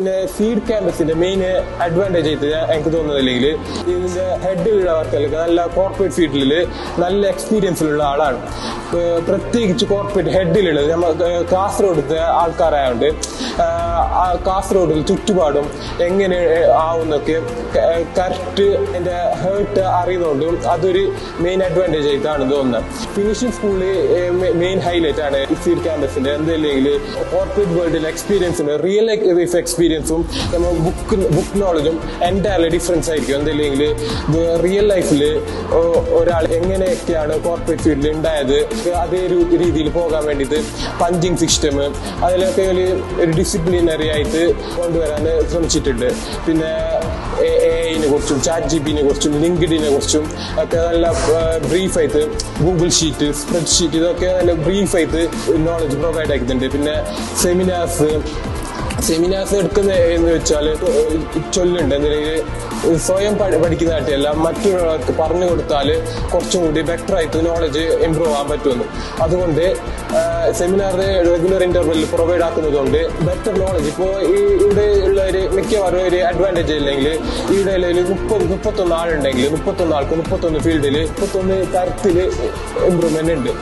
പിന്നെ seed ക്യാമ്പസിന്റെ main advantage ആയിട്ട് എനിക്ക് തോന്നുന്നില്ലെങ്കിൽ ഇതിന്റെ ഹെഡിലുള്ള വർക്കർക്ക് നല്ല കോർപ്പറേറ്റ് ഫീൽഡിൽ നല്ല എക്സ്പീരിയൻസിലുള്ള ആളാണ്. പ്രത്യേകിച്ച് കോർപ്പറേറ്റ് ഹെഡിലുള്ളത് നമ്മൾ കാസർഗോഡത്തെ ആൾക്കാരായതുകൊണ്ട് കാസർഗോഡിൽ ചുറ്റുപാടും എങ്ങനെ ആവുന്നൊക്കെ കറക്റ്റ് എൻ്റെ ഹേർട്ട് അറിയുന്നതുകൊണ്ടും അതൊരു മെയിൻ അഡ്വാൻറ്റേജ് ആയിട്ടാണ് തോന്നുന്നത്. ഫിനിഷിംഗ് സ്കൂളിൽ മെയിൻ ഹൈലൈറ്റ് ആണ് സീഡ് ക്യാമ്പസിന്റെ. എന്തെങ്കിൽ കോർപ്പറേറ്റ് വേൾഡിൽ എക്സ്പീരിയൻസിന് റിയൽ ലൈഫ് എക്സ്പീരിയൻസും നമ്മൾ ബുക്ക് നോളജും എൻറ്റയർലി ഡിഫറൻസ് ആയിരിക്കും. എന്തെങ്കിൽ റിയൽ ലൈഫിൽ ഒരാൾ എങ്ങനെയൊക്കെയാണ് കോർപ്പറേറ്റ് ഫീൽഡിൽ ഉണ്ടായത് അതേ രീതിയിൽ പോകാൻ വേണ്ടിയിട്ട് പഞ്ചിങ് സിസ്റ്റം അതിലൊക്കെ ഒരു ഡിസിപ്ലിനറി ആയിട്ട് കൊണ്ടുവരാൻ ശ്രമിച്ചിട്ടുണ്ട്. പിന്നെ AI-നെ കുറിച്ചും ChatGPT-നെ കുറിച്ചും ലിങ്ക്ഡിനെ കുറിച്ചും ഒക്കെ നല്ല ബ്രീഫായിട്ട് ഗൂഗിൾ ഷീറ്റ് സ്പ്രെഡ് ഇതൊക്കെ നല്ല ബ്രീഫായിട്ട് നോളജ് പ്രൊവൈഡ് ആക്കുന്നുണ്ട്. പിന്നെ സെമിനാർസ് എടുക്കുന്ന എന്ന് വെച്ചാൽ ചൊല്ലുണ്ട് എന്തെങ്കിലും സ്വയം പഠിക്കുന്നതായിട്ടല്ല മറ്റുള്ളവർക്ക് പറഞ്ഞു കൊടുത്താൽ കുറച്ചും കൂടി ബെറ്റർ ആയിട്ട് നോളജ് ഇമ്പ്രൂവ് ആകാൻ പറ്റുമെന്ന്. അതുകൊണ്ട് സെമിനാറിന് റെഗുലർ ഇന്റർവെൽ പ്രൊവൈഡ് ആക്കുന്നതുകൊണ്ട് ബെറ്റർ നോളജ് ഇപ്പോൾ ഇവിടെ ഉള്ള ഒരു മിക്കവാറും ഒരു അഡ്വാൻറ്റേജ് ഇല്ലെങ്കിൽ ഇവിടെ 31 ആളുണ്ടെങ്കിൽ 31 ആൾക്ക് 31 ഫീൽഡിൽ 31 തരത്തിൽ ഇമ്പ്രൂവ്മെന്റ് ഉണ്ട്.